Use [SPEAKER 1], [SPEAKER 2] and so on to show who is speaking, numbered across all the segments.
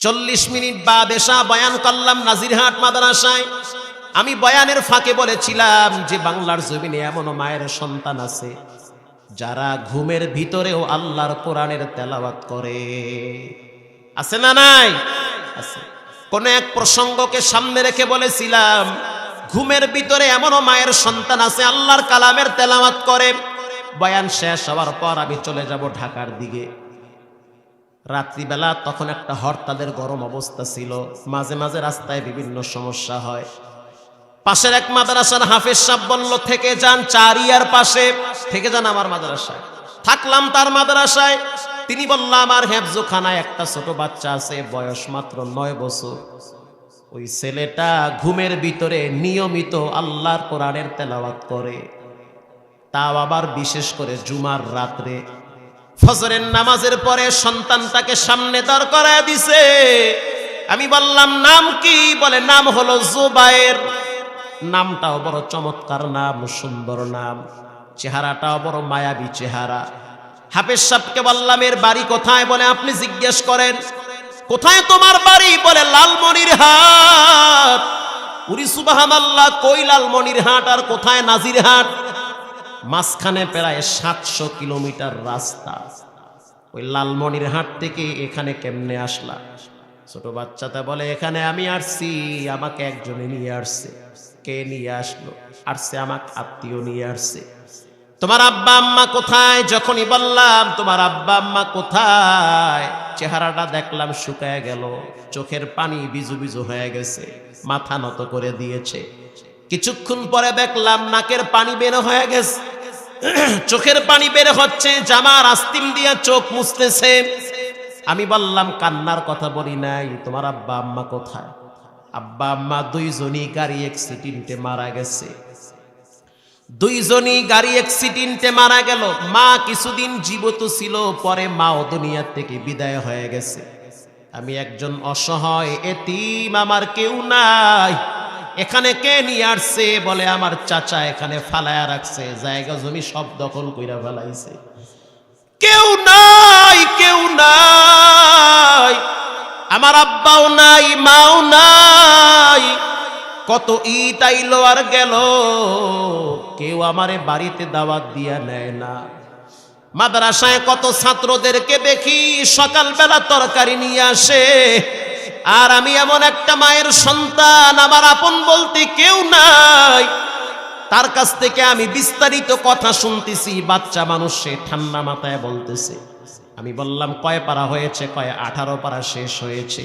[SPEAKER 1] 40 minute বাদ এশা বয়ান করলাম নাজিরহাট মাদ্রাসায়। আমি বয়ানের ফাঁকে বলেছিলাম যে বাংলার জমিনে এমন মায়ের সন্তান আছে যারা ঘুমের ভিতরেও আল্লাহর কোরআনের তেলাওয়াত করে। আছে না নাই? আছে। কোন এক প্রসঙ্গকে সামনে রেখে বলেছিলাম ঘুমের ভিতরে এমনও মায়ের সন্তান আছে আল্লাহর কালামের তেলাওয়াত করে। বয়ান শেষ হওয়ার পর আমি চলে যাব ঢাকার দিকে। রাত্রিবেলা তখন একটা হরতালের গরম অবস্থা ছিল, মাঝে মাঝে রাস্তায় বিভিন্ন সমস্যা হয়। পাশের এক মাদ্রাসার হাফেজ সাহেব বলল থেকে যান, চারিয়ার পাশে থেকে যান আমার মাদ্রাসায়। থাকলাম তার মাদ্রাসায়। তিনি বলল আমার হেফজোখানায় একটা ছোট বাচ্চা আছে, বয়স মাত্র 9 বছর। ওই ছেলেটা ঘুমের ভিতরে নিয়মিত আল্লাহর কোরআনের তেলাওয়াত করে, তাও আবার বিশেষ করে জুমার রাত্রে ফজরের নামাজের পরে সন্তানটাকে সামনে দাঁড় করায় দিছে। আমি বললাম নাম কি? বলে নাম হলো জুবায়ের। নামটাও বড় চমৎকার নাম, সুন্দর নাম, চেহারাটাও বড় মায়াবী চেহারা। হাফেজ সাহেবকে বললাম এর বাড়ি কোথায়? বলে আপনি জিজ্ঞেস করেন। কোথায় তোমার বাড়ি? বলে লালমনিরহাট। উরি সুবহানাল্লাহ, কই লালমনিরহাট আর কোথায় নাজিরহাট? মাঝখানে প্রায় 700 কিলোমিটার রাস্তা। ওই লালমনিরহাট থেকে এখানে কেমনে আসলা? ছোট বাচ্চাটা বলে এখানে আমি আসছি, আমাকে একজনে নিয়ে আসছে। কে নিয়ে আসলো? আসছে আমাকে আত্মীয় নিয়ে আসছে। তোমার আব্বা আম্মা কোথায়? যখনই বললাম তোমার আব্বা আম্মা কোথায়, চেহারাটা দেখলাম শুকায় গেল, চোখের পানি বিজু বিজু হয়ে গেছে, মাথা নত করে দিয়েছে। কিছুক্ষণ পরে দেখলাম নাকের পানি বের হয়ে গেছে, চোখের পানি বের হচ্ছে, জামার আস্তিম দিয়ে চোখ মুছতেছে। আমি বললাম কান্নার কথা বলি নাই, তোমার আব্বা আম্মা কোথায়? আব্বা আম্মা দুইজনই গাড়ি অ্যাক্সিডেন্টে মারা গেছে। দুইজনই গাড়ি অ্যাক্সিডেন্টে মারা গেল। মা কিছুদিন জীবিত ছিল, পরে মাও দুনিয়া থেকে বিদায় হয়ে গেছে। আমি একজন অসহায় এতিম, আমার কেউ নাই। এখানে কে নিয়ে আসছে? বলে আমার চাচা এখানে ফালায়া রাখছে, জায়গা জমি সব দখল কইরা ফেলাইছে। কেউ নাই, কেউ নাই, আমার আব্বাও নাই, মাও নাই। কত ঈদ আইলো আর গেল, কেউ আমারে বাড়িতে দাওয়াত দিয়া নেয় না। মাদ্রাসায় কত ছাত্রদেরকে দেখি সকালবেলা তরকারি নিয়ে আসে, আর আমি এমন একটা মায়ের সন্তান, আমার আপন বলতে কেউ নাই। তার কাছ থেকে আমি বিস্তারিত কথা শুনতেছি, বাচ্চা মানুষ সে ঠান্ডা মাথায় বলতেছে। আমি বললাম কয় পারা হয়েছে? কয় 18 পারা শেষ হয়েছে।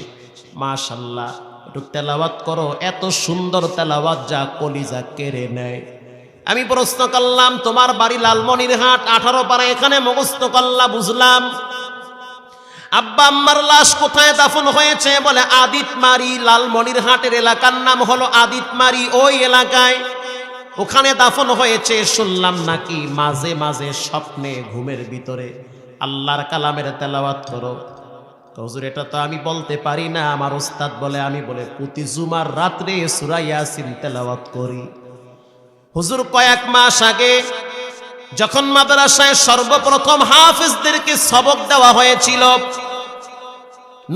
[SPEAKER 1] মাশাআল্লাহ, একটু তেলাওয়াত করো। এত সুন্দর তেলাওয়াত যা কলিজা কেড়ে নেয়। আমি প্রশ্ন করলাম তোমার বাড়ি লালমনিরহাট, 18 পারা এখানে মুখস্থ করলা, বুঝলাম। আব্বা আম্মার লাশ কোথায় দাফন হয়েছে? বলে আদিতমারি, লালমনিরহাটের এলাকার নাম হলো আদিতমারি, ওই এলাকায় ওখানে দাফন হয়েছে। শুনলাম নাকি মাঝে মাঝে স্বপ্নে ঘুমের ভিতরে আল্লাহর কালামের তেলাওয়াত করো। হুজুর এটা তো আমি বলতে পারি না, আমার উস্তাদ বলে। আমি বলে প্রতি জুমার রাত্রে সূরা ইয়াসিন তেলাওয়াত করি। হুজুর কয়েক মাস আগে যখন মাদ্রাসায় সর্বপ্রথম হাফেজদেরকে সবক দেওয়া হয়েছিল,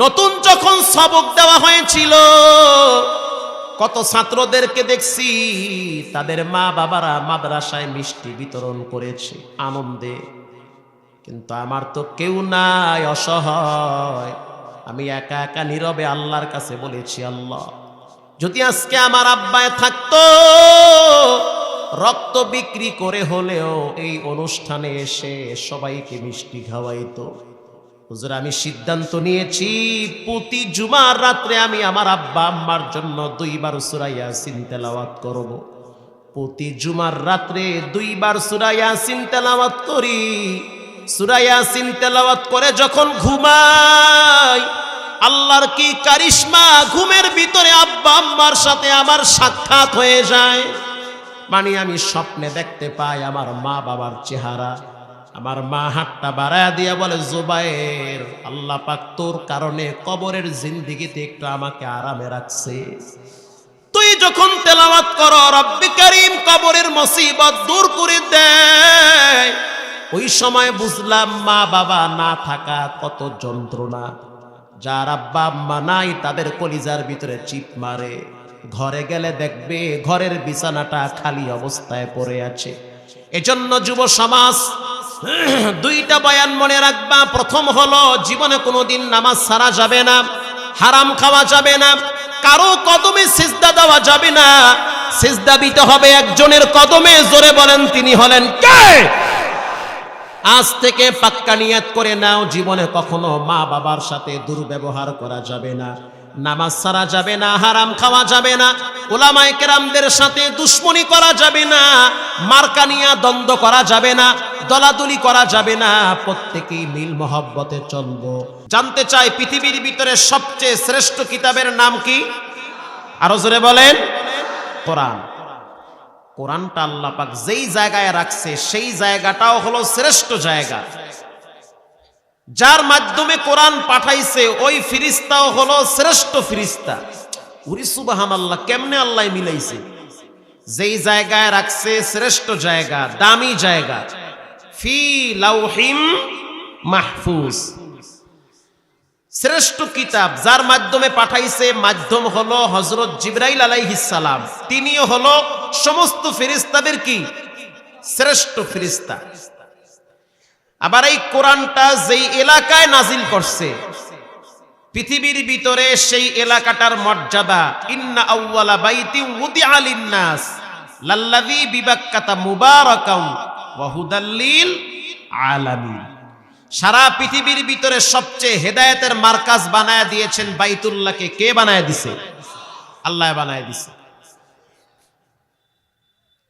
[SPEAKER 1] নতুন যখন সবক দেওয়া হয়েছিল, কত ছাত্রদেরকে দেখছি তাদের মা বাবারা মাদ্রাসায় মিষ্টি বিতরণ করেছে আনন্দে। কিন্তু আমার তো কেউ নাই, অসহায়। আমি একা একা নীরবে আল্লাহর কাছে বলেছি, আল্লাহ যদি আজকে আমার আব্বায় থাকতো, রক্ত বিক্রি করে হলেও এই অনুষ্ঠানে এসে সবাইকে মিষ্টি খাওয়াইতো। হুজুর আমি সিদ্ধান্ত নিয়েছি প্রতি জুমার রাত্রে আমি আমার আব্বা আম্মার জন্য 2 বার সূরা ইয়াসিন তেলাওয়াত করব। প্রতি জুমার রাত্রে 2 বার সূরা ইয়াসিন তেলাওয়াত করি। সূরা ইয়াসিন তেলাওয়াত করে যখন ঘুমাই, আল্লাহর কি কারিশমা, ঘুমের ভিতরে আব্বা আম্মার সাথে আমার সাক্ষাৎ হয়ে যায়। মানে আমি স্বপ্নে দেখতে পাই আমার মা বাবার চেহারা। আমার মা হাতটা বাড়ায়া দিয়া বলে জুবায়ের, আল্লাহ পাক তোর কারণে কবরের জিন্দেগিতে একটু আমাকে আরামে রাখছে। তুই যখন তেলাওয়াত করো রব্বি কারীম কবরের মুসিবত দূর করে দেয়। ওই সময় বুঝলাম মা বাবা না থাকা কত যন্ত্রণা। যার আব্বা আম্মা নাই তাদের কলিজার ভিতরে চিপ মারে। ঘরে গেলে দেখবে ঘরের বিছানাটা খালি অবস্থায় পড়ে আছে। এজন্য যুব সমাজ দুইটা বয়ান মনে রাখবা। প্রথম হলো জীবনে কোনোদিন নামাজ ছাড়া যাবে না, হারাম খাওয়া যাবে না, কারো কদমে সিজদা দেওয়া যাবে না। সিজদা দিতে হবে একজনের কদমে। জোরে বলেন তিনি হলেন কে? আজ থেকে পাক্কা নিয়ত করে নাও, জীবনে কখনো মা বাবার সাথে দুর্ব্যবহার করা যাবে না, নামাজ ছাড়া যাবে না, হারাম খাওয়া যাবে না, উলামায়ে কেরামদের সাথে দুশ্মনী করা যাবে না, মার্কা নিয়া দ্বন্দ্ব করা যাবে না, দলাদলি করা যাবে না, প্রত্যেকেই মিল মহব্বতে চলবো। জানতে চাই পৃথিবীর ভিতরে সবচেয়ে শ্রেষ্ঠ কিতাবের নাম কি? আরো জোরে বলেন। কোরআন। কোরআনটা আল্লাহ পাক যেই জায়গায় রাখছে সেই জায়গাটাও হলো শ্রেষ্ঠ জায়গা। যার মাধ্যমে কোরআন পাঠাইছে ওই ফিরিস্তাও হলো শ্রেষ্ঠ ফিরিস্তা। উরি সুবহানাল্লাহ, কেমনে আল্লাহ মিলাইছে? যেই জায়গায় রাখছে শ্রেষ্ঠ জায়গা, দামি জায়গা, ফি লাউহিম মাহফুজ। শ্রেষ্ঠ কিতাব যার মাধ্যমে পাঠাইছে, মাধ্যম হলো হযরত জিবরাইল আলাইহিস সালাম। তিনিও হলো সমস্ত ফেরেশতাদের কি শ্রেষ্ঠ ফেরেশতা। আবার এই কোরআনটা যেই এলাকায় নাজিল করছে পৃথিবীর ভিতরে, সেই এলাকাটার মর্যাদা, ইন্না আউওয়ালা বাইতিন উদিআ লিন-নাস লাল্লাযী বিবাক্কাতা মুবারাকান ওয়া হুদাল লিল আলামিন। সারা পৃথিবীর ভিতরে সবচেয়ে হেদায়েতের মার্কাজ বানায়া দিয়েছেন বাইতুল্লাহকে। কে বানায়া দিছে? আল্লাহ বানায়া দিছে।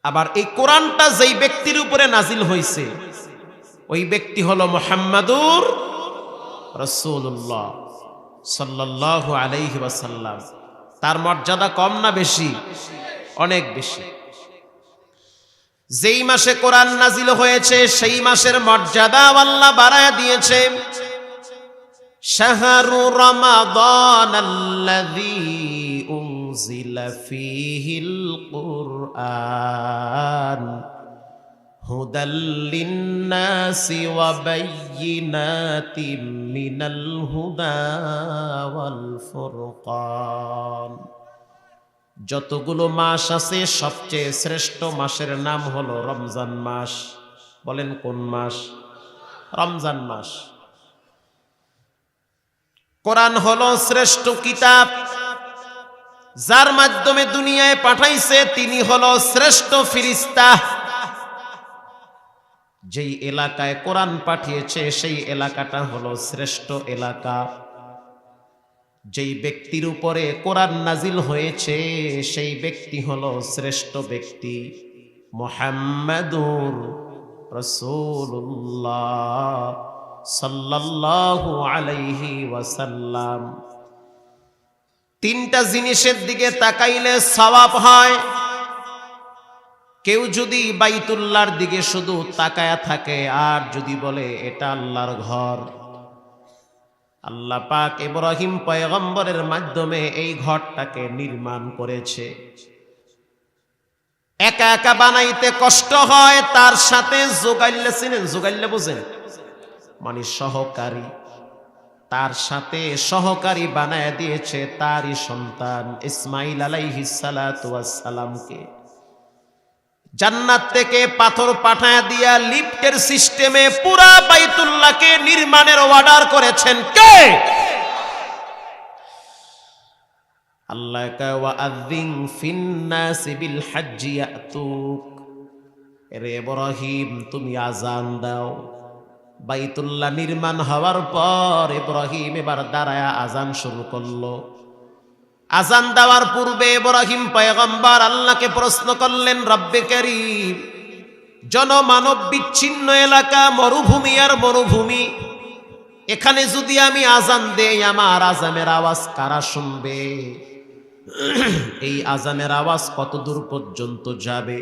[SPEAKER 1] আবার এই কোরআনটা যেই ব্যক্তির উপরে নাজিল হয়েছে ওই ব্যক্তি হলো মুহাম্মাদুর রাসূলুল্লাহ সাল্লাল্লাহু আলাইহি ওয়াসাল্লাম। তার মর্যাদা কম না বেশি? অনেক বেশি। যেই মাসে কোরআন নাজিল হয়েছে সেই মাসের মর্যাদা আল্লাহ বাড়ায়া দিয়েছে। শাহরু রমাদানাল্লাযী উনজিলা ফীহিল কুরআন হুদাল লিন-নাসি ওয়া বায়্যিনাতিম মিনাল হুদা ওয়াল ফুরকান। যতগুলো মাস আছে সবচেয়ে শ্রেষ্ঠ মাসের নাম হলো রমজান মাস। বলেন কোন মাস? রমজান মাস। কোরআন হলো শ্রেষ্ঠ কিতাব। যার মাধ্যমে দুনিয়ায় পাঠাইছে তিনি হলো শ্রেষ্ঠ ফেরেশতা। যেই এলাকায় কোরআন পাঠিয়েছে সেই এলাকাটা হলো শ্রেষ্ঠ এলাকা। যেই ব্যক্তির উপরে কোরআন নাজিল হয়েছে সেই ব্যক্তি হলো শ্রেষ্ঠ ব্যক্তি, মুহাম্মাদুর রাসূলুল্লাহ সাল্লাল্লাহু আলাইহি ওয়াসাল্লাম। তিনটা জিনিসের দিকে তাকাইলে সওয়াব হয়। কেউ যদি বাইতুল্লাহর দিকে শুধু তাকায়া থাকে আর যদি বলে এটা আল্লাহর ঘর, আল্লাহ পাক ইব্রাহিম পয়গম্বরের মাধ্যমে এই ঘরটাকে নির্মাণ করেছে। একা একা বানাইতে কষ্ট হয়, তার সাথে যোগাইলে, চিনেন যোগাইলে বুঝেন, মানে সহকারী, তার সাথে সহকারী বানায় দিয়েছে তারই সন্তান ইসমাইল আলাইহিস সালাতু ওয়াস সালামকে। জান্নাত থেকে পাথর পাঠায়া দিয়া লিফটের সিস্টেমে পুরা বাইতুল্লাহকে নির্মাণের অর্ডার করেছেন কে? আল্লাহ কয় ওয়াআযিন ফিন-নাসি বিল হজ্জি ইয়াতুক। রে ইব্রাহিম তুমি আযান দাও। বাইতুল্লাহ নির্মাণ হওয়ার পর ইব্রাহিম এবার দাঁড়ায়া আযান শুরু করলো। আযান দেওয়ার পূর্বে ইব্রাহিম পয়গম্বর আল্লাহকে প্রশ্ন করলেন, রব্বে কারীম, জনমানব বিচ্ছিন্ন এলাকা, মরুভূমি আর মরুভূমি, এখানে যদি আমি আযান দেই আমার আযানের আওয়াজ কারা শুনবে? এই আযানের আওয়াজ কত দূর পর্যন্ত যাবে?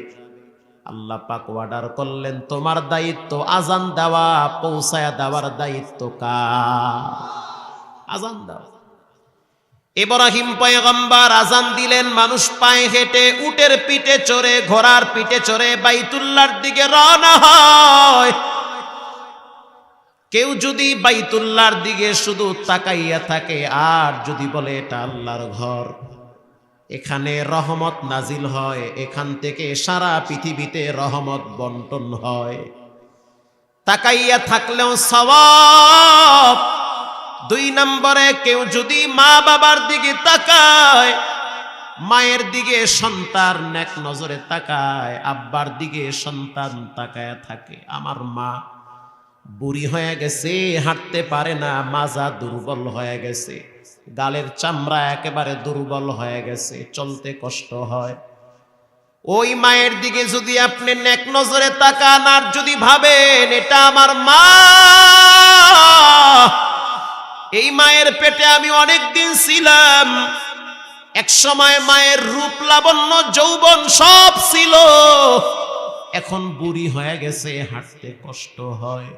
[SPEAKER 1] আল্লাহ পাক অর্ডার করলেন, তোমার দায়িত্ব আযান দেওয়া, পৌঁছায়া দেওয়ার দায়িত্ব কার? আযান দাও। ইব্রাহিম পয়গম্বর আযান দিলেন। মানুষ পায়ে হেঁটে, উটের পিঠে চড়ে, ঘোড়ার পিঠে চড়ে বাইতুল্লাহর দিকে রওনা হয়। কেউ যদি বাইতুল্লাহর দিকে শুধু তাকাইয়া থাকে আর যদি বলে এটা আল্লাহর ঘর, এখানে রহমত নাজিল হয়, এখান থেকে সারা পৃথিবীতে রহমত বন্টন হয়, তাকাইয়া থাকলেও সওয়াব। 2 নম্বরে কেউ যদি মা বাবার দিকে তাকায়, মায়ের দিকে সন্তান নেক নজরে তাকায়, আব্বার দিকে সন্তান তাকায় থাকে। আমার মা বুড়ি হয়ে গেছে, হাঁটতে পারে না, মাজা দুর্বল হয়ে গেছে, গালের চামড়া একেবারে দুর্বল হয়ে গেছে, চলতে কষ্ট হয়। ওই মায়ের দিকে যদি আপনি নেক নজরে তাকান আর যদি ভাবেন এটা আমার মা, এই মায়ের পেটে আমি অনেক দিন ছিলাম, এক সময় মায়ের রূপ লাবণ্য যৌবন সব ছিল, এখন বুড়ি হয়ে গেছে, হাঁটতে কষ্ট হয়।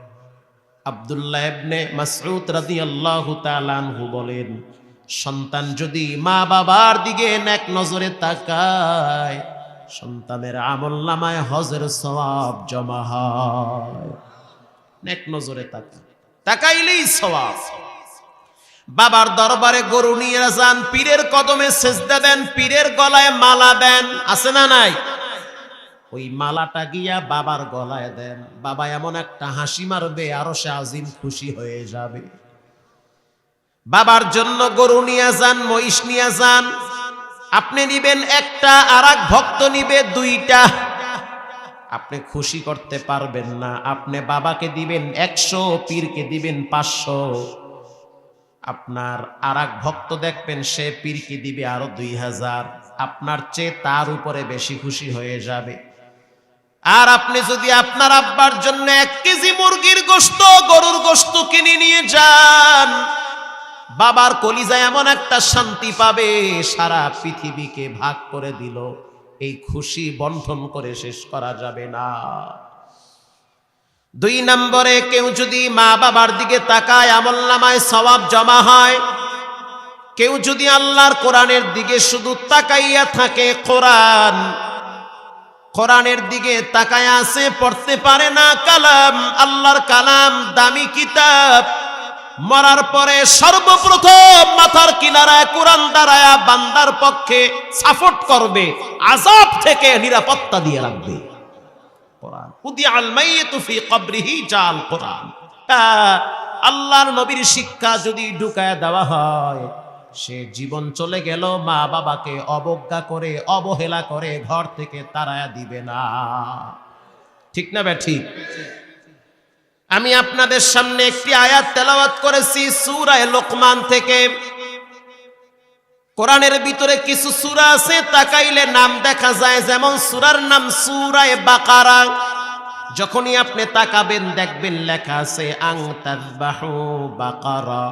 [SPEAKER 1] আব্দুল্লাহ ইবনে মাসউদ রাদিয়াল্লাহু তাআলা আনহু বলেন, সন্তান যদি মা বাবার দিকে নেক নজরে তাকায়, সন্তানের আমলনামায় হজের সওয়াব জমা হয়। নেক নজরে তাকাইলেই সওয়াব। বাবার দরবারে গরু নিয়ে যান, পীরের কদমে সেজদা দেন, পীরের গলায় মালা দেন, আছে না নাই? ওই মালাটা গিয়া বাবার গলায় দেন, বাবা এমন একটা হাসি মারবে, আরশে আজিম খুশি হয়ে যাবে। বাবার জন্য গরু নিয়ে যান, মহিষ নিয়ে যান, আপনি নিবেন একটা, আর এক ভক্ত নিবে 2টা, আপনি খুশি করতে পারবেন না। আপনি বাবাকে দিবেন 100, পীরকে দিবেন 500, আপনার আর এক ভক্ত দেখবেন সে পীরকে দিবে আরো 2000, আপনার চেয়ে তার উপরে বেশি খুশি হয়ে যাবে। আর আপনি যদি আপনার আব্বার জন্য 1 কেজি মুরগির গোশত, গরুর গোশত কিনে নিয়ে যান, বাবার কলিজায় এমন একটা শান্তি পাবে, সারা পৃথিবীকে ভাগ করে দিল, এই খুশি বন্টন করে শেষ করা যাবে না। 2 নম্বরে কেউ যদি মা বাবার দিকে তাকায়, আমলনামায় সওয়াব জমা হয়। কেউ যদি আল্লাহর কোরআনের দিকে শুধু তাকাইয়া থাকে, কোরআনের দিকে তাকায় আছে, পড়তে পারে না, কালাম, আল্লাহর কালাম, দামি কিতাব, মরার পরে সর্বপ্রথম মাথার কিনারায় কোরআন দাঁড়ায়া বান্দার পক্ষে সাপোর্ট করবে, আযাব থেকে নিরাপত্তা দিয়ে রাখবে কোরআন। উদিআল মাইয়িতু ফি কবরিহি জাল কোরআন। আল্লাহর নবীর শিক্ষা যদি ঢুকায় দেওয়া হয়, সে জীবন চলে গেল, মা বাবাকে অবজ্ঞা করে, অবহেলা করে ঘর থেকে তাড়ায়া দিবে না। ঠিক না ঠিক? আমি আপনাদের সামনে একটি আয়াত তেলাওয়াত করেছি সূরা লোকমান থেকে। কোরআনের ভিতরে কিছু সূরা আছে, তাকাইলে নাম দেখা যায়, যেমন সূরার নাম সূরা বাকারা। যখনই আপনি তাকাবেন দেখবেন লেখা আছে আন তাযবাহু বাকারা।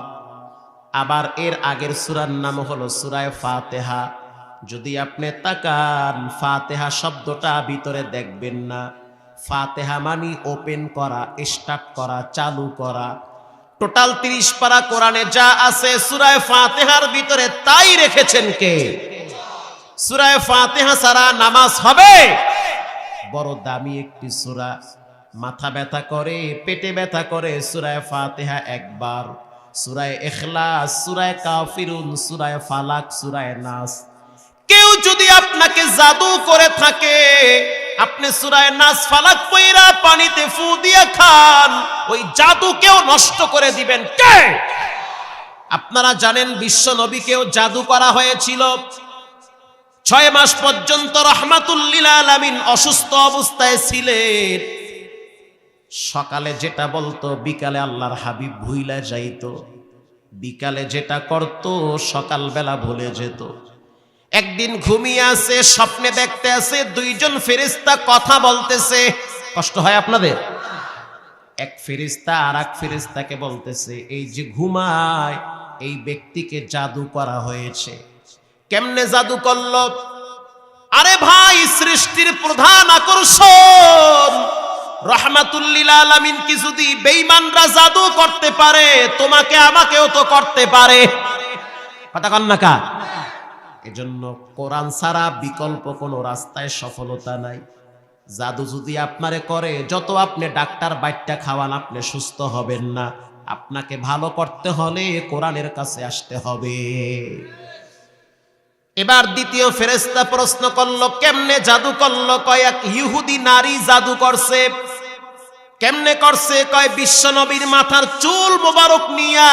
[SPEAKER 1] আবার এর আগের সূরার নাম হলো সূরা ফাতিহা। যদি আপনি তাকান, ফাতিহা শব্দটা ভিতরে দেখবেন না। ফাতিহা মানে ওপেন করা, স্টার্ট করা, চালু করা। টোটাল 30 পারা কোরআনে যা আছে সূরা ফাতিহার ভিতরে তাই রেখেছেন কে? সূরা ফাতিহা ছাড়া নামাজ হবে? বড় দামি একটি সূরা, মাথা ব্যথা করে, পেটে ব্যথা করে সূরা ফাতিহা একবার, সূরা ইখলাস, সূরা কাফিরুন, সূরা ফালাক, সূরা নাস। কেউ যদি আপনাকে জাদু করে থাকে, আপনি সূরা নাস ফালাক পয়রা পানিতে ফু দিয়ে খান, ওই জাদুকেও নষ্ট করে দিবেন কে? আপনারা জানেন বিশ্ব নবীকেও জাদু করা হয়েছিল। 6 মাস পর্যন্ত রাহমাতুল লিল আলামিন অসুস্থ অবস্থায় ছিলেন। সকালে যেটা বলতো বিকালে আল্লাহর হাবিব ভুইলা যাইতো, বিকালে যেটা করত সকালবেলা ভুলে যেত। একদিন ঘুমিয়ে আছে, স্বপ্নে দেখতে আছে 2 জন ফেরেশতা কথা বলতেছে। কষ্ট হয় আপনাদের? এক ফেরেশতা আর এক ফেরেশতাকে বলতেছে, এই যে ঘুমায় এই ব্যক্তিকে জাদু করা হয়েছে। কেমনে জাদু করলো? আরে ভাই, সৃষ্টির প্রধান আকর্ষণ রাহমাতুল লিল আলামিন কি যদি বেঈমানরা জাদু করতে পারে, তোমাকে আমাকেও তো করতে পারে। কথা কন না কা? এজন্য কোরআন ছাড়া বিকল্প কোনো রাস্তায় সফলতা নাই। জাদু যদি আপনারে করে, যত আপনি ডাক্তার বাইটটা খাওয়ান, আপনি সুস্থ হবেন না। আপনাকে ভালো করতে হলে কোরআনের কাছে আসতে হবে। এবার দ্বিতীয় ফেরেশতা প্রশ্ন করলো, কেমনে জাদু করলো? কয় এক ইহুদি নারী জাদু করছে। কেমনে করছে? কয় বিশ্ব নবীর মাথার চুল মোবারক নিয়া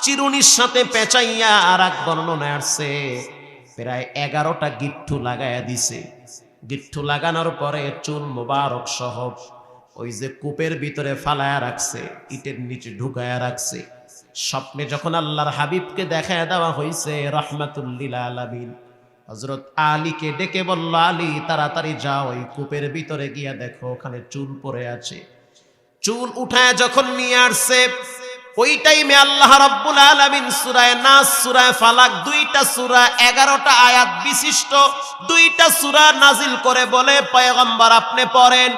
[SPEAKER 1] চিরুনির সাথে পেঁচাইয়া, আর এক বর্ণনা আসছে প্রায় 11টা গিট্টু লাগাইয়া দিছে। গিট্টু লাগানোর পরে চুল মোবারক সহ ওই যে কূপের ভিতরে ফালায়া রাখছে, ইটের নিচে ঢুকায়া রাখছে। স্বপ্নে যখন আল্লাহর হাবিবকে দেখায় দেওয়া হয়েছে রাহমাতুল লিল আলামিন, হযরত আলীকে ডেকে বলল, আলী তাড়াতাড়ি যাও, ওই কূপের ভিতরে গিয়া দেখো ওখানে চুল পড়ে আছে। চুল উঠায় যখন নিয়ে আসছে, ওই টাইমে আল্লাহ রাব্বুল আলামিন সূরা নাস, সূরা ফালাক, দুইটা সূরা 11টা আয়াত বিশিষ্ট দুইটা সূরা নাজিল করে বলে, পয়গম্বর আপনি পড়েন,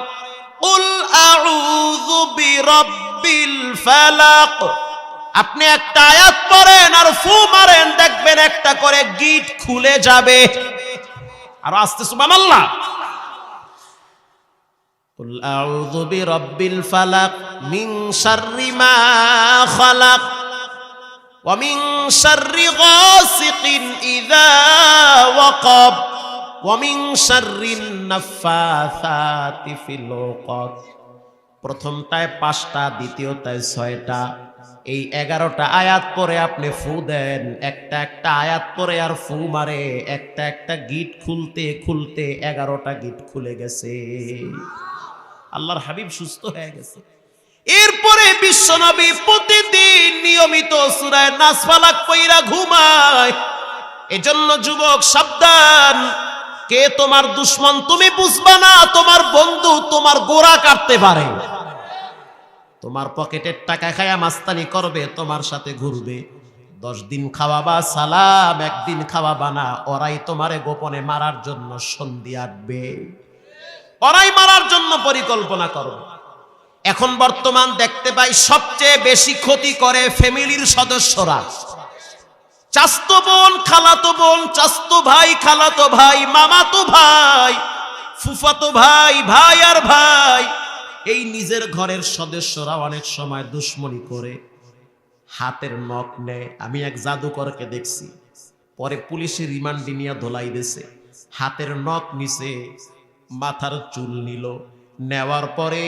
[SPEAKER 1] কুল আউযু বিরাব্বিল ফালাক। আপনি একটা আয়াত পড়েন আর ফু মারেন, দেখবেন একটা করে গিট খুলে যাবে। আর আস্তে সুবহানাল্লাহ। কুল আউযু বিরাব্বিল ফালাক মিন শাররি মা খালাক ওয়া মিন শাররি গাসিকিন ইযা ওয়াকাব ওয়া মিন শাররিন নাফাসাতি ফিল উকাদ। প্রথমটায় 5টা, দ্বিতীয়টায় 6টা। এই 11টা আয়াত পরে আপনি ফু দেন, একটা একটা আয়াত পরে আর ফু মারে, একটা একটা গিট খুলতে খুলতে 11টা গিট খুলে গেছে। আল্লাহর হাবিব সুস্থ হয়ে গেছে। এরপরে বিশ্বনবী প্রতিদিন নিয়মিত সূরা নাস ফালাক পড়া ঘুমায়। এজন্য যুবক সাবধান, কে তোমার দুশমন তুমি বুঝবা না। তোমার বন্ধু তোমার গোড়া কাটতে পারে, তোমার পকেটের টাকা খায়া মাস্তানি করবে, তোমার সাথে ঘুরবে। 10 দিন খাওয়াবা সালাম, একদিন খাওয়াবা না। ওরাই তোমারে গোপনে মারার জন্য সন্ধি আটবে, ওরাই মারার জন্য পরিকল্পনা করবে। এখন বর্তমান দেখতে পাই সবচেয়ে বেশি ক্ষতি করে ফ্যামিলির সদস্যরা। চাচতো বোন, খালাতো বোন, চাচতো ভাই, খালাতো ভাই, মামাতো ভাই, ফুফাতো ভাই, ভাই আর ভাই। এই নিজের ঘরের সদস্যরা অনেক সময় দুশ্মনী করে, হাতের নখ নেয়। আমি এক জাদুকরকে দেখছি, পরে পুলিশের রিমান্ডে নিয়ে ধোলাই দিয়েছে। হাতের নখ নিছে, মাথার চুল নিল, নেওয়ার পরে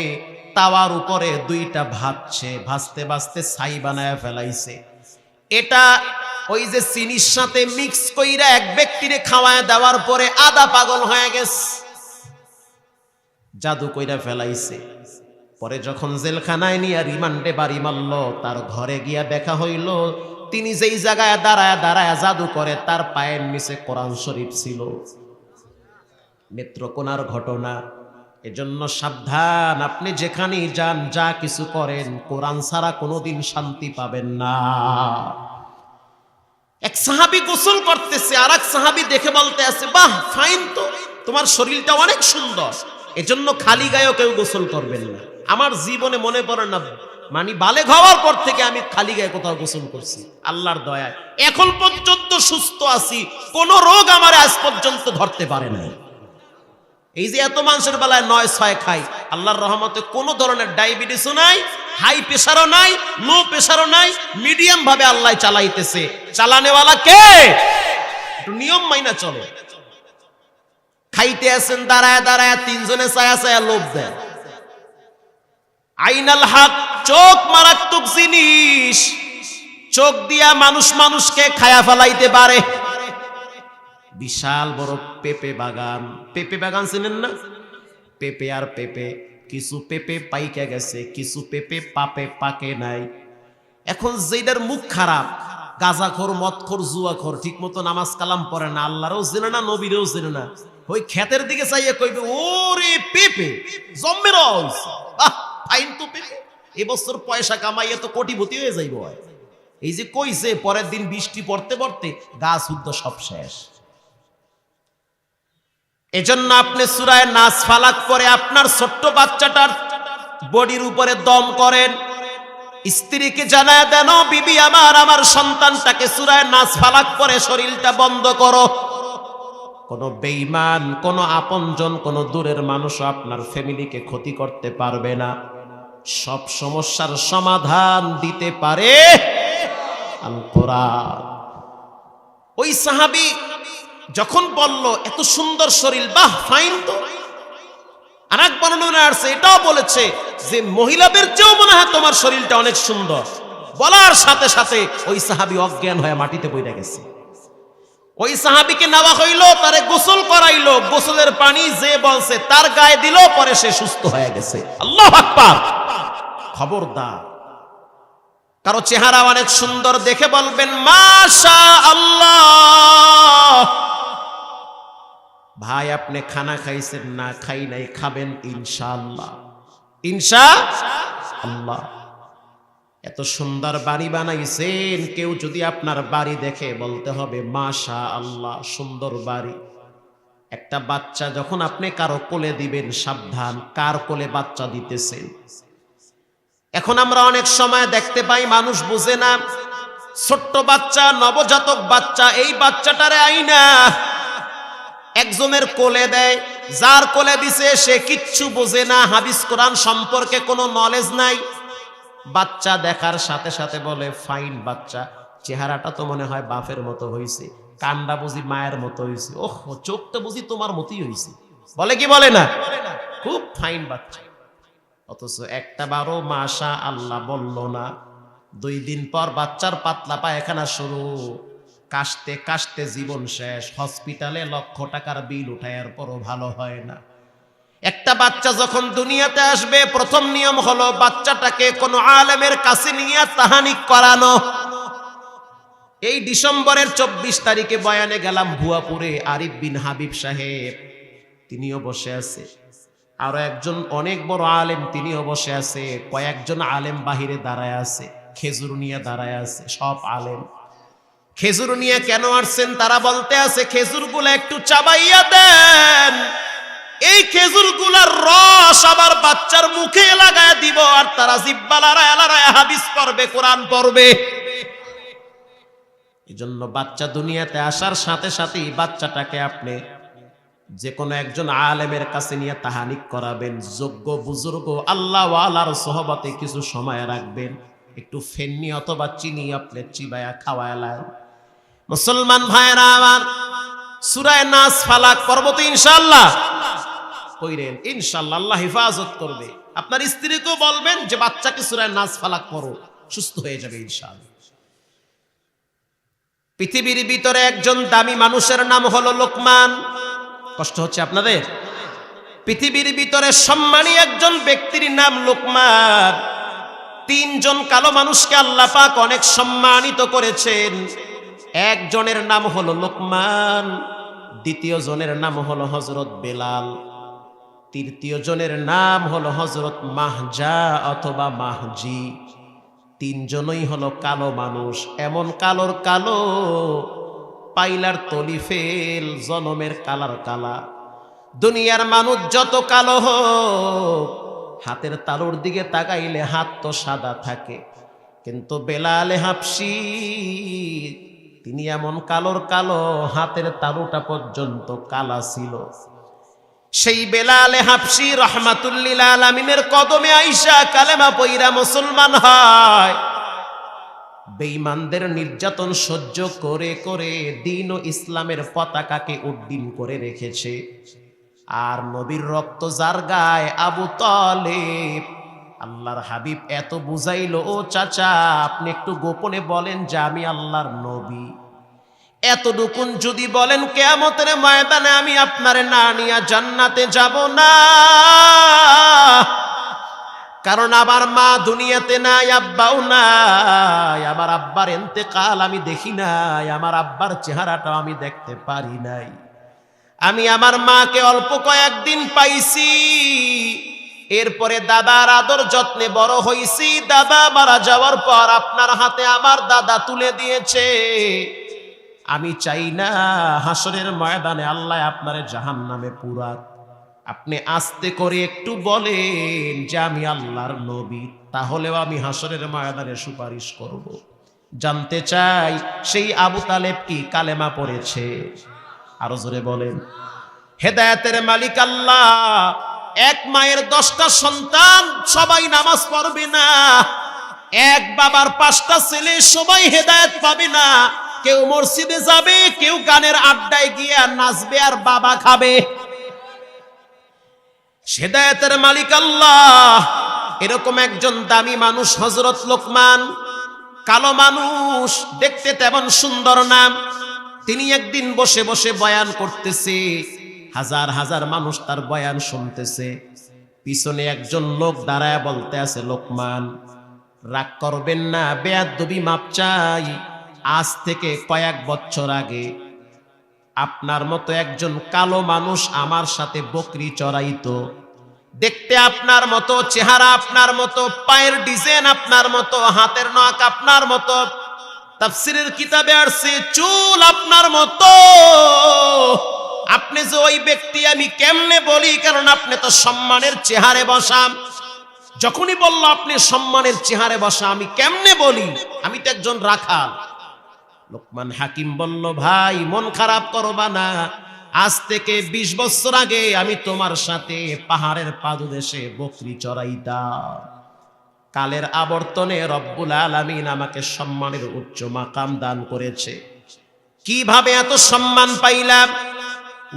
[SPEAKER 1] তাওয়ার উপরে 2টা ভাজছে, ভাজতে ভাজতে ছাই বানায় ফেলাইছে। এটা ওই যে চিনির সাথে মিক্স কইরা এক ব্যক্তিরে খাওয়ায় দেওয়ার পরে আধা পাগল হয়ে গেছে, জাদু কইরা ফেলাইছে। পরে যখন জেলখানায় নিয়ে রিমান্ডে বাড়ি মারল, তার ঘরে গিয়া দেখা হইল তিনি যেই জায়গায় দাঁড়ায় দাঁড়ায় জাদু করে, তার পায়ের নিচে কোরআন শরীফ ছিল। নেত্রকোনার ঘটনা। এজন্য সাবধান, আপনি যেখানেই যান, যা কিছু করেন, কোরআন ছাড়া কোনোদিন শান্তি পাবেন না। এক সাহাবী গোসল করতেছে, আর এক সাহাবী দেখে বলতে আছে, বাহ ফাইন তো, তোমার শরীরটা অনেক সুন্দর, এজন্য খালি গায়েও কেউ গোসল করবেন না। আমার জীবনে মনে পড়ে না, মানে বালেগ হওয়ার পর থেকে আমি খালি গায়ে কোথাও গোসল করছি। আল্লাহর দয়ায় এখন পর্যন্ত সুস্থ আছি, কোন রোগ আমার আজ পর্যন্ত ধরতে পারে নাই। এই যে এত মানুষের বেলায় 9-6 খাই, আল্লাহর রহমতে কোন ধরনের ডায়াবেটিসও নাই, হাই প্রেসারও নাই, লো প্রেসারও নাই, মিডিয়াম ভাবে আল্লাহ চালাইতেছে। চালানেওয়ালা কে? একটু নিয়ম মাইনা চলে। খাইতে আছেন দাঁড়ায় দাঁড়ায়, 3 জনে ছায়া ছায়া লোভ দেয়। আইনাল হক, চোখ মারাত্মক জিনিস, চোখ দিয়া মানুষ মানুষকে খায়া ফেলাইতে পারে। বিশাল বড় পেঁপে বাগান, পেঁপে বাগান চিনেন না? পেঁপে আর পেঁপে, কিছু পেঁপে পাইকে গেছে, কিছু পেঁপে পাকে নাই। এখন যেটার মুখ খারাপ, গাঁজাখোর, মদখোর, জুয়াখোর, ঠিক মতো নামাজ কালাম পড়ে না, আল্লাহরও চেনে না, নবীরও চেনে না, ওই ক্ষেতের দিকে চাইয়ে কইবে, ওরে পেঁপে জম্মের ফাইন তো পেঁপে, এবছর পয়সা কামাইয়ে তো কোটিপতি হয়ে যাইব। এই যে কইছে, পরের দিন বৃষ্টি পড়তে পড়তে গাছ উদ্দ সব শেষ। এজন্য আপনি সূরা নাস ফালাক পরে আপনার ছোট্ট বাচ্চাটার বডির উপরে দম করেন, স্ত্রীকে জানায় দেন, বিবি আমার, আমার সন্তানটাকে সূরা নাস ফালাক পরে শরীরটা বন্ধ করো। কোনো বেঈমান, কোনো আপনজন, কোনো দূরের মানুষও আপনার ফ্যামিলিকে ক্ষতি করতে পারবে না। সব সমস্যার সমাধান দিতে পারে আল কোরআন। ওই সাহাবী যখন বলল এত সুন্দর শরীর, বাহ ফাইন তো। আর এক বর্ণনা আছে এটাও বলেছে যে মহিলাদের চেয়েও মনে হয় তোমার শরীরটা অনেক সুন্দর। বলার সাথে সাথে ওই সাহাবী অজ্ঞান হয়ে মাটিতে পড়ে গেছে। ওই সাহাবীকে নেওয়া হইল, তারে গোসল করাইলো, গোসলের পানি যে বলছে তার গায়ে দিল, পরে সে সুস্থ হয়ে গেছে। আল্লাহু আকবার। খবরদার কারো চেহারা অনেক সুন্দর দেখে বলবেন মাশাআল্লাহ। ভাই আপনি খানা খাইছেন না খাই নাই, খাবেন ইনশাআল্লাহ, ইনশাআল্লাহ। এত সুন্দর বাড়ি বানাইছেন, কেউ যদি আপনার বাড়ি দেখে বলতে হবে মাশাআল্লাহ, সুন্দর বাড়ি। একটা বাচ্চা যখন আপনি কারো কোলে দিবেন, সাবধান কার কোলে বাচ্চা দিতেছেন। এখন আমরা অনেক সময় দেখতে পাই মানুষ বুঝে না, ছোট্ট বাচ্চা, নবজাতক বাচ্চা, এই বাচ্চাটারে আইনা একজনের কোলে দেয়, যার কোলে দিছে সে কিচ্ছু বোঝে না, হাদিস কোরআন সম্পর্কে কোনো নলেজ নাই। বাচ্চা দেখার সাথে সাথে বলে ফাইন বাচ্চা, চেহারাটা তো মনে হয় বাপের মতো হইছে, কানটা বুঝি মায়ের মতো হইছে, ওহ চোখটা বুঝি তোমার মতোই হইছে, বলে কি বলে না, খুব ফাইন বাচ্চা। অথচ একটা বারো মাশাআল্লাহ বলল না, 2 দিন পর বাচ্চার পাতলা পায়খানা শুরু, কাশতে কাশতে জীবন শেষ, হসপিটালে লক্ষ টাকার বিল উঠায়ার পরও ভালো হয় না। একটা বাচ্চা যখন দুনিয়াতে আসবে, প্রথম নিয়ম হলো বাচ্চাটাকে কোনো আলেমের কাছে নিয়ে তাহানিক করানো। এই ডিসেম্বরের 24 তারিখে বয়ানে গেলাম ভুয়াপুরে, আরিফ বিন হাবিব সাহেব তিনিও বসে আছে, আরো একজন অনেক বড় আলেম তিনিও বসে আছে, কয়েকজন আলেম বাহিরে দাঁড়ায় আছে, খেজুর নিয়ে দাঁড়ায় আছে, সব আলেম। খেজুর নিয়ে কেন আসছেন তারা বলতে আছে খেজুরগুলো একটু চাবাইয়া দেন, এই খেজুরগুলার রস আবার বাচ্চার মুখে লাগায় দিব, আর তারা জিহ্বা লড়ায় লড়ায় হাদিস পড়বে, কোরআন পড়বে। এজন্য বাচ্চা দুনিয়াতে আসার সাথে সাথেই বাচ্চাটাকে আপনি যে কোনো একজন আলেমের কাছে নিয়ে তাহানিক করাবেন, যোগ্য বুজুর্গ আল্লাহ ওয়ালার সোহবতে কিছু সময় রাখবেন, একটু ফেন্নি অথবা চিনি আপনি চিবায়া খাওয়ালেন। মুসলমান ভাইরা আমার, সূরা নাস ফালাক পড়ব তো ইনশাআল্লাহ, কইরেন ইনশাআল্লাহ, আল্লাহ হেফাজত করবে। আপনার স্ত্রীকেও বলবেন যে বাচ্চাকে সূরা নাস ফালাক পড়ো, সুস্থ হয়ে যাবে ইনশাআল্লাহ। পৃথিবীর ভিতরে একজন দামি মানুষের নাম হলো লোকমান। কষ্ট হচ্ছে আপনাদের? পৃথিবীর ভিতরে সম্মানী একজন ব্যক্তির নাম লোকমান। 3 জন কালো মানুষকে আল্লাহ পাক অনেক সম্মানিত করেছেন। একজনের নাম হলো লোকমান, দ্বিতীয় জনের নাম হলো হযরত বেলাল, তৃতীয় জনের নাম হলো হযরত মাহজা অথবা মাহজি। 3 জনই হলো কালো মানুষ, এমন কালোর কালো পাইলার তলি ফেল, জনমের কালার কালা। দুনিয়ার মানুষ যত কালো হোক, হাতের তালুর দিকে তাকাইলে হাত তো সাদা থাকে, কিন্তু বেলালে হাবশি তিনি এমন কালোর কালো, হাতের তালুটা পর্যন্ত কালা ছিল। সেই বেলালে হাবশি রাহমাতুল লিল আলামিনের কদমে আইসা কালেমা পয়রা মুসলমান হয়। বেঈমানদের নির্যাতন সহ্য করে করে দ্বীন ও ইসলামের পতাকাকে উড্ডীন করে রেখেছে। আর নবীর রক্ত যার গায়ে, আবু তালেব, আল্লাহর হাবিব এত বুঝাইলো, ও চাচা আপনি একটু গোপনে বলেন যে আমি আল্লাহর নবী, এতটুকুন যদি বলেন কিয়ামতের ময়দানে আমি আপনারে না নিয়া জান্নাতে যাব না, কারণ আমার মা দুনিয়াতে নাই, আব্বাও নাই, আমার আব্বার ইন্তেকাল আমি দেখি নাই, আমার আব্বার চেহারাটাও আমি দেখতে পারি নাই, আমি আমার মাকে অল্প কয়েকদিন পাইছি, এরপরে দাদার আদর যত্নে বড় হইছি, দাদা মারা যাওয়ার পর আপনার হাতে আমার দাদা তুলে দিয়েছে, আমি চাই না হাসরের ময়দানে আল্লাহ আপনারে জাহান্নামে পুরাক। আপনি আস্তে করে একটু বলেন যে আমি আল্লাহর নবী, তাহলেও আমি হাসরের ময়দানে সুপারিশ করব। জানতে চাই সেই আবু তালেব কি কালেমা পড়েছে? আরো জোরে বলেন। হেদায়েতের মালিক আল্লাহ। এক মায়ের 10টা সন্তান, সবাই নামাজ পড়বে না। এক বাবার 5টা ছেলে, সবাই হেদায়েত পাবে না। কেউ মসজিদে যাবে, কেউ গানের আড্ডায় গিয়ে নাচবে আর বাবা খাবে। হেদায়েতের মালিক আল্লাহ। এরকম একজন দামি মানুষ হযরত লোকমান। কালো মানুষ, দেখতে তেমন সুন্দর না। তিনি একদিন বসে বসে বয়ান করতেছে, হাজার হাজার মানুষ তার বয়ান শুনতেছে। পিছনে একজন লোক দাঁড়ায় বলতে আছে, লোকমান রাগ করবেন না, বেয়াদবি মাপ চাই। আজ থেকে কয়েক বছর আগে আপনার মতো একজন কালো মানুষ আমার সাথে বকরি চড়াইতো। দেখতে আপনার মতো, চেহারা আপনার মতো, পায়ের ডিজাইন আপনার মতো, হাতের নখ আপনার মতো, তাফসীরের কিতাবে আসছে চুল আপনার মতো। আপনি যে ওই ব্যক্তি আমি কেমনে বলি, কারণ আপনি তো সম্মানের চেহারে বসা। যখনই বলল আপনি সম্মানের চেহারে বসা, আমি কেমনে বলি, আমি তো একজন রাখাল। লোকমান হাকিম বলল, ভাই মন খারাপ করবা না, আজ থেকে 20 বছর আগে আমি তোমার সাথে পাহাড়ের পাদদেশে বকরি চড়াইতাম। কালের আবর্তনে রব্বুল আলামিন আমাকে সম্মানের উচ্চ মাকাম দান করেছে। কিভাবে এত সম্মান পাইলাম?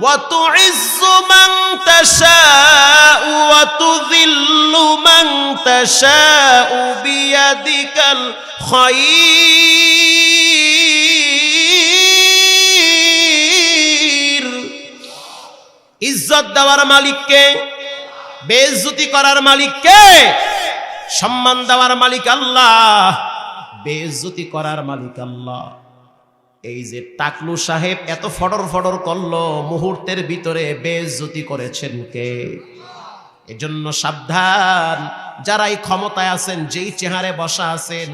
[SPEAKER 1] ওয়া তুইজ্জু মান তাশাউ ওয়া তুযিল্লু মান তাশাউ বিয়াদিকাল খায়র। ইজ্জত দেওয়ার মালিক কে? বেইজ্জতি করার মালিক কে? সম্মান দেওয়ার মালিক আল্লাহ, বেইজ্জতি করার মালিক আল্লাহ। এই যে টাকলু সাহেব এত ফডর ফডর করলো, মুহূর্তের ভিতরে বেইজ্জতি করেছেন কে? এজন্য সাবধান, যারা এই ক্ষমতায় আছেন, যেই চেহারে বসা আছেন,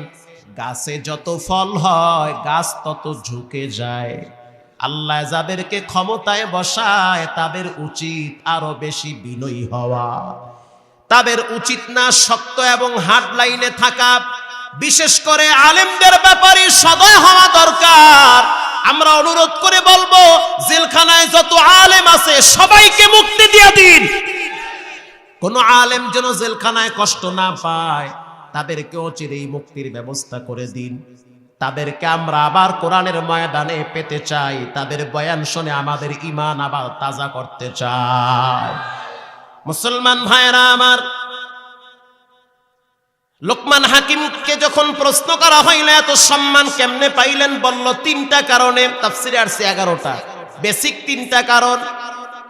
[SPEAKER 1] গাছে যত ফল হয় গাছ তত ঝুঁকে যায়। আল্লাহ যাদেরকে ক্ষমতায় বসায় তাদের উচিত আরো বেশি বিনয়ী হওয়া। তাদের উচিত না শক্ত এবং হার্ড লাইনে থাকা। বিশেষ করে আলেমদের ব্যাপারে সদয় হওয়া দরকার। আমরা অনুরোধ করে বলবো, জেলখানায় যত আলেম আছে সবাইকে মুক্তি দিয়ে দিন। কোন আলেম যেন জেলখানায় কষ্ট না পায়, তাদেরকেও চিরেই মুক্তির ব্যবস্থা করে দিন। তাদেরকে আমরা আবার কোরআনের ময়দানে পেতে চাই। তাদের বয়ান শুনে আমাদের ঈমান আবার তাজা করতে চাই। মুসলমান ভাইরা আমার, লোকমান হাকিমকে যখন প্রশ্ন করা হইল এত সম্মান কেমনে পাইলেন, বলল 3টা কারণে। তাফসীরে আসছে 11টা, বেসিক 3টা কারণ।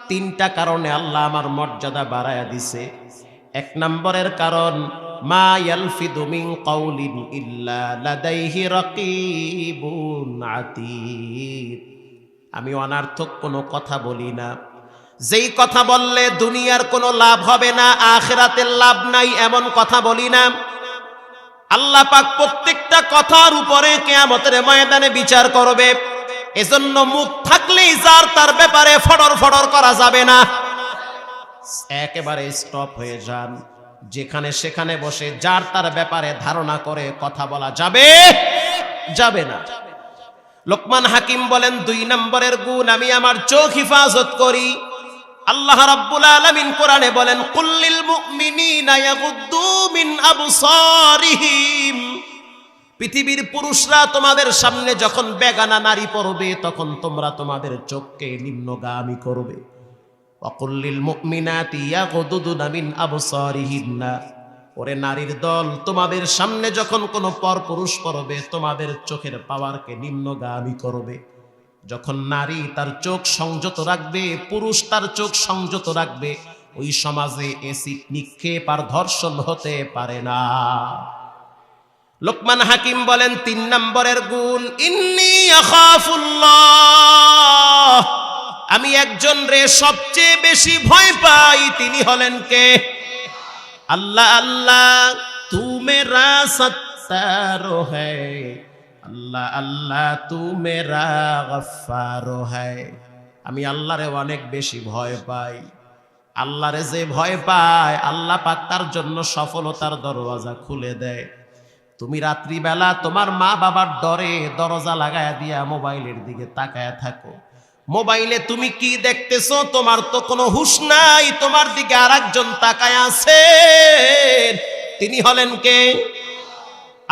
[SPEAKER 1] 3টা কারণে আল্লাহ আমার মর্যাদা বাড়ায়া দিছে। 1 নম্বরের কারণ, মা ইয়ালফিদু মিন কাউলিন ইল্লা লাদাইহি রাকিবুন আতীদ। আমি অনার্থক কোনো কথা বলি না। যেই কথা বললে দুনিয়ার কোনো লাভ হবে না, আখিরাতের লাভ নাই, এমন কথা বলি না। আল্লাহ পাক প্রত্যেকটা কথার উপরে কিয়ামতের ময়দানে বিচার করবে। এজন্য মুখ থাকলেই যার তার ব্যাপারে ফডর ফডর করা যাবে না। একেবারে স্টপ হয়ে যান। যেখানে সেখানে বসে যার তার ব্যাপারে ধারণা করে কথা বলা যাবে যাবে না। লোকমান হাকিম বলেন, 2 নম্বরের গুণ, আমি আমার চোখ হিফাজত করি। আল্লাহ রাব্বুল আলামিন কোরআনে বলেন, কুল্লিল মুমিনিনা ইয়াগুদ্দু মিন আবসারিহিম। পৃথিবীর পুরুষরা তোমাদের সামনে যখন বেগানা নারী পড়বে, তখন তোমরা তোমাদের চোখকে নিম্নগামী করবে। ওয়া কুল্লিল মুমিনাতি ইয়াগুদ্দুনা মিন আবসারিহিন্না। ওরে নারীর দল, তোমাদের সামনে যখন কোনো পরপুরুষ পড়বে, তোমাদের চোখের পাওয়ারকে নিম্নগামী করবে। যখন নারী তার চোখ সংযত রাখবে, পুরুষ তার চোখ সংযত রাখবে, ওই সমাজে এসিড নিক্ষেপ আর ধর্ষণ হতে পারে না। লোকমান হাকিম বলেন, 3 নম্বরের গুণ, ইন্নী আখাফুল্লাহ। আমি একজন রে সবচেয়ে বেশি ভয় পাই। তিনি হলেন কে? আল্লাহ। আল্লাহ তু মেরা সত্তার হ্যায়, আল্লাহ আল্লাহ তু মেরা গফফার হ্যায়। আমি আল্লাহরে অনেক বেশি ভয় পাই। আল্লাহরে যে ভয় পায়, আল্লাহ পাক তার জন্য সফলতার দরওয়াজা খুলে দেয়। তুমি রাত্রিবেলা তোমার মা বাবার ডরে দরজা লাগায়া দিয়া মোবাইলের দিকে তাকায়া থাকো। মোবাইলে তুমি কি দেখতেছো? তোমার তো কোনো হুঁশ নাই, তোমার দিকে আরেকজন তাকায় আছে। তিনি হলেন কে?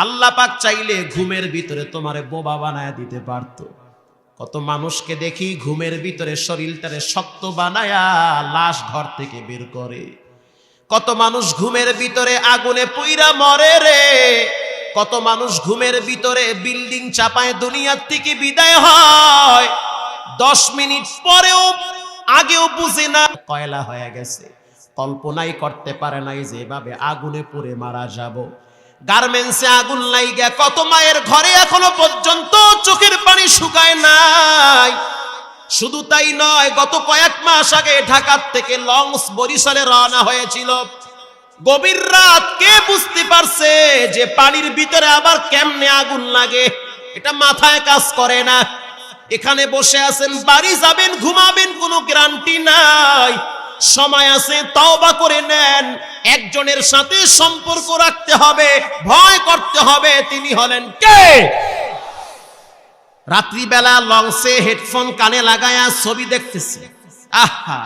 [SPEAKER 1] আল্লাহ পাক চাইলে ঘুমের ভিতরে তোমারে বোবা বানায় দিতে পারতো। কত মানুষকে দেখি ঘুমের ভিতরে শরীরটারে শক্ত বানায়া লাশ ঘর থেকে বের করে। কত মানুষ ঘুমের ভিতরে আগুনে পুইরা মরে রে। কত মানুষ ঘুমের ভিতরে বিল্ডিং চাপায় দুনিয়ার থেকে বিদায় হয়, 10 মিনিট পরেও আগেও বুঝে না কয়লা হয়ে গেছে। কল্পনাই করতে পারে নাই যে এভাবে আগুনে পুড়ে মারা যাব। গার্মেন্টসে আগুন লাইগা কত মায়ের ঘরে এখনো পর্যন্ত চোখের পানি শুকায় নাই। শুধু তাই নয়, গত কয়েক মাস আগে ঢাকার থেকে লঞ্চ বরিশালে রওনা হয়েছিল। গভীর রাত, কে বুঝতে পারছে যে পানির ভিতরে আবার কেমনে আগুন লাগে? এটা মাথায় কাজ করে না। এখানে বসে আছেন, বাড়ি যাবেন, ঘুমাবেন, কোনো গ্যারান্টি নাই। সময় আছে, তওবা করে নেন। একজনের সাথে সম্পর্ক রাখতে হবে, ভয় করতে হবে। তিনি হলেন কে? রাত্রিবেলা লঞ্চে হেডফোন কানে লাগায়া ছবি দেখতেছে। আহা,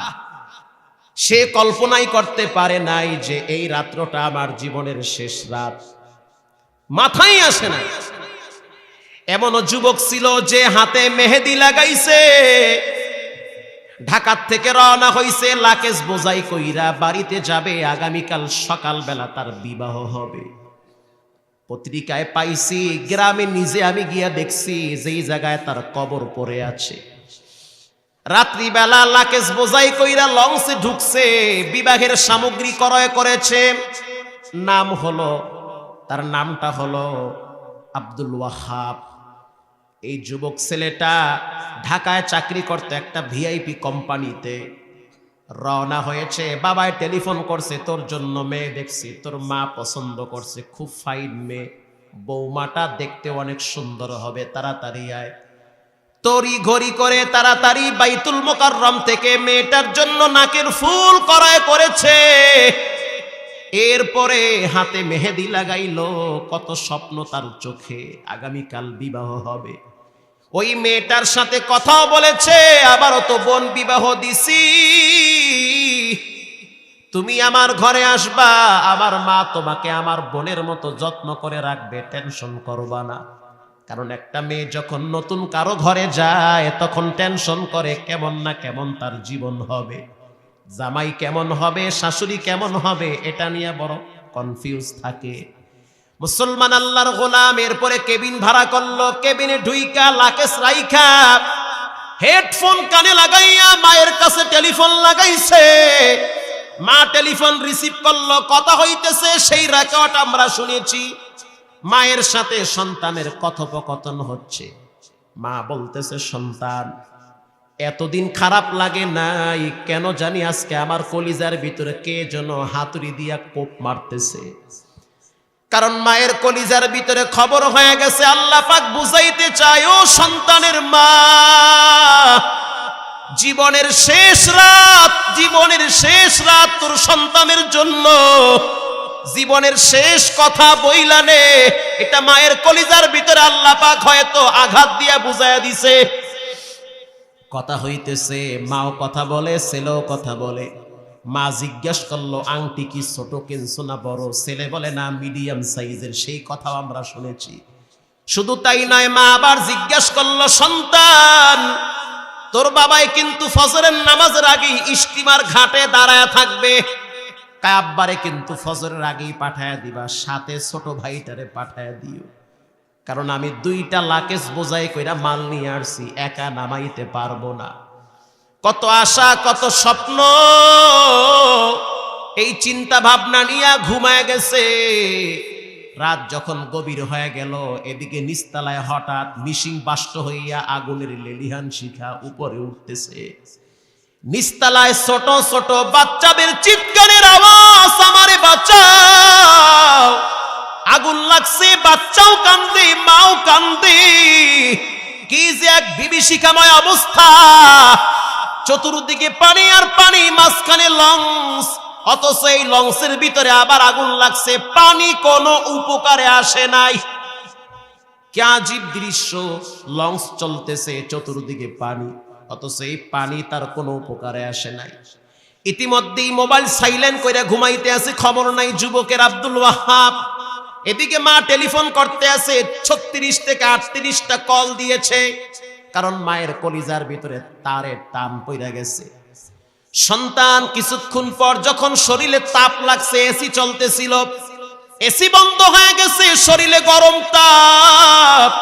[SPEAKER 1] সে কল্পনাই করতে পারে নাই যে এই রাত্রটা আমার জীবনের শেষ রাত। মাথায় আসে না। এমনও যুবক ছিল যে হাতে মেহেদি লাগাইছে, ঢাকার থেকে রওনা হইছে লাকেজ বোঝাই কইরা, বাড়িতে যাবে আগামীকাল সকালবেলা তার বিবাহ হবে। পত্রিকায় পাইছি, গ্রামে নিজে আমি গিয়া দেখছি যেই জায়গায় তার কবর পড়ে আছে। রাত্রিবেলা লাকেজ বোঝাই কইরা লঞ্চে ঢুকছে, বিবাহের সামগ্রী ক্রয় করেছে। নাম হলো, তার নামটা হলো আব্দুল ওয়াহাব। এই যুবক ছেলেটা ঢাকায় চাকরি করতে একটা ভিআইপি কোম্পানিতে। রওনা হয়েছে, বাবায় টেলিফোন করছে, তোর জন্য মেয়ে দেখছি, তোর মা পছন্দ করছে, খুব ফাইন মেয়ে, বৌমাটা দেখতে অনেক সুন্দর হবে, তাড়াতাড়ি আয়। তড়ি ঘড়ি করে তাড়াতাড়ি বাইতুল মোকাররম থেকে মেয়েটার জন্য নাকের ফুল ক্রয় করেছে। এরপরে হাতে মেহেদি লাগাইলো। কত স্বপ্ন তার চোখে, আগামীকাল বিবাহ হবে। ওই মেয়েটার সাথে কথাও বলেছে, আবারও তো বোন বিবাহ দিছি, তুমি আমার ঘরে আসবা, আমার মা তোমাকে আমার বোনের মতো যত্ন করে রাখবে, টেনশন করবা না। কারণ একটা মেয়ে যখন নতুন কারো ঘরে যায় তখন টেনশন করে কেমন না কেমন তার জীবন হবে, জামাই কেমন হবে, শাশুড়ি কেমন হবে, এটা নিয়ে বড় কনফিউজ থাকে। মুসলমান আল্লাহর গোলাম এরপরে কেবিন ভাড়া করলো। কেবিনে ঢুইকা লাকেশ রাইখা হেডফোন কানে লাগাইয়া মায়ের কাছে টেলিফোন লাগাইছে। মা টেলিফোন রিসিভ করলো, কথা হইতেছে, সেই রেকর্ড আমরা শুনেছি। মায়ের সাথে সন্তানের কথোপকথন হচ্ছে। মা বলতেছে, সন্তান, এতদিন খারাপ লাগে নাই, কেন জানি আজকে আমার কলিজার ভিতরে কে যেন হাতুড়ি দিয়া কোপ মারতেছে। কারণ মায়ের কলিজার ভিতরে খবর হয়ে গেছে। আল্লাহ পাক বুঝাইতে চায়, ও সন্তানের মা, জীবনের শেষ রাত তোর সন্তানের জন্য, জীবনের শেষ কথা বইলা নে। এটা মায়ের কলিজার ভিতরে আল্লাহ পাক হয়তো আঘাত দিয়া বুঝাইয়া দিছে। কথা হইতেছে, মাও কথা বলে, ছেলেও কথা বলে। মা জিজ্ঞেস করলো, আংটি কি ছোট কিনছো না বড়? ছেলে বলে, না, মিডিয়াম সাইজের। সেই কথাও আমরা শুনেছি। শুধু তাই নয়, মা আবার জিজ্ঞেস করলো, সন্তান, তোর বাবাই কিন্তু ফজরের নামাজের আগেই স্টিমার ঘাটে দাঁড়ায় থাকবে, কাব্বারে কিন্তু ফজরের আগেই পাঠায় দিবা, সাথে ছোট ভাইটারে পাঠায় দিও, কারণ আমি 2টা লাকেজ বোঝাই কইরা মাল নিয়ে আসছি, একা নামাইতে পারবো না। কত আশা, কত স্বপ্ন, এই চিন্তা ভাবনা নিয়ে ঘুমায় গেছে। রাত যখন গভীর হয়ে গেল, এদিকে নিস্তালায় হঠাৎ মিশিং বাষ্ট হইয়া আগুনের লেলিহান শিখা উপরে উঠতেছে। নিস্তালায় ছোট ছোট বাচ্চাদের চিৎকারের আওয়াজ, আমারে বাঁচাও, আগুন লাগছে, বাচ্চাও কান্দে, মাও কান্দে। কি যে এক বিভীষিকাময় অবস্থা, চতুর্দিকে পানি আর পানি, মাঝখানে লঞ্চ, অথচ এই লঞ্চের ভিতরে আবার আগুন লাগছে, পানি কোনো উপকারে আসে নাই। কি আজীব দৃশ্য, লঞ্চ চলতেছে, চতুর্দিকে পানি, অথচ এই পানি তার কোনো উপকারে আসে নাই। ইতিমধ্যেই মোবাইল সাইলেন্ট করে ঘুমাইতে আছে, খবর নাই যুবকের আব্দুল ওয়াহাব। এদিকে মা টেলিফোন করতে আছে, 36 থেকে 38টা কল দিয়েছে, কারণ মায়ের কলিজার ভিতরে তারের টান পইরা গেছে। সন্তান কিছুক্ষণ পর যখন শরীরে তাপ লাগছে, এসি চলতেছিল, এসি বন্ধ হয়ে গেছে, শরীরে গরম তাপ,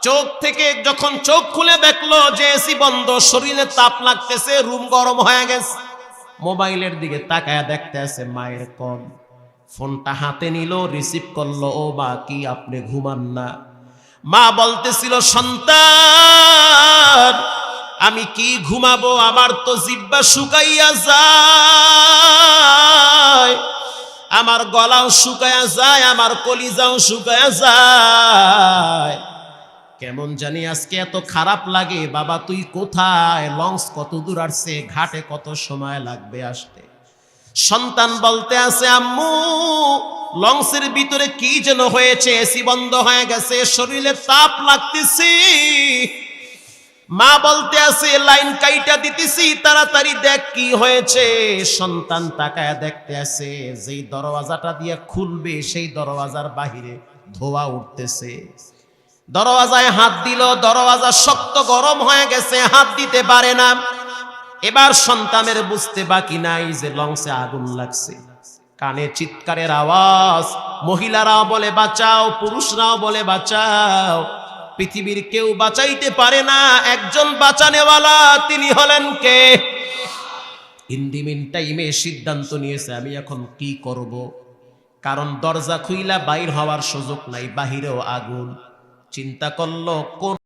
[SPEAKER 1] চোখ থেকে যখন চোখ খুলে দেখলো যে এসি বন্ধ, শরীরে তাপ লাগতেছে, রুম গরম হয়ে গেছে। মোবাইলের দিকে তাকায় দেখতে আছে মায়ের কল। ফোনটা হাতে নিল, রিসিভ করলো, ও মা কি আপনি ঘুমান না? মা বলতেছিল, সন্তান আমি কি ঘুমাবো, আমার তো জিহ্বা শুকাইয়া যায়, আমার গলাও শুকায়া যায়, আমার কলিজাও শুকায়া যায়, কেমন জানি আজকে এত খারাপ লাগে। বাবা তুই কোথায়? লঞ্চ কত দূর আসছে? ঘাটে কত সময় লাগবে আসতে? সন্তান বলতে আছে, আম্মু লঞ্চের ভিতরে কি যেন হয়েছে, এসি বন্ধ হয়ে গেছে, শরীরে তাপ লাগতেছে। মা বলতে আছে, লাইন কাইটা দিতেছি, তাড়াতাড়ি দেখ কি হয়েছে। সন্তান তাকায় দেখতে আছে, যেই দরওয়াজাটা দিয়ে খুলবে সেই দরওয়াজার বাহিরে ধোঁয়া উঠতেছে। দরওয়াজায় হাত দিল, দরওয়াজা শক্ত গরম হয়ে গেছে, হাত দিতে পারে না। এবার সন্তানের বুঝতে বাকি নাই যে লঞ্চে আগুন লাগছে। কানে চিৎকারের আওয়াজ, মহিলারাও বলে বাঁচাও, পুরুষরাও বলে বাঁচাও। পৃথিবীর কেউ বাঁচাইতে পারে না, একজন বাঁচানেওয়ালা, তিনি হলেন কে? ইন দি মিন টাইমে সিদ্ধান্ত নিয়েছে, আমি এখন কি করব, কারণ দরজা খুইলা বাইর হওয়ার সুযোগ নাই, বাহিরেও আগুন। চিন্তা করলো কোন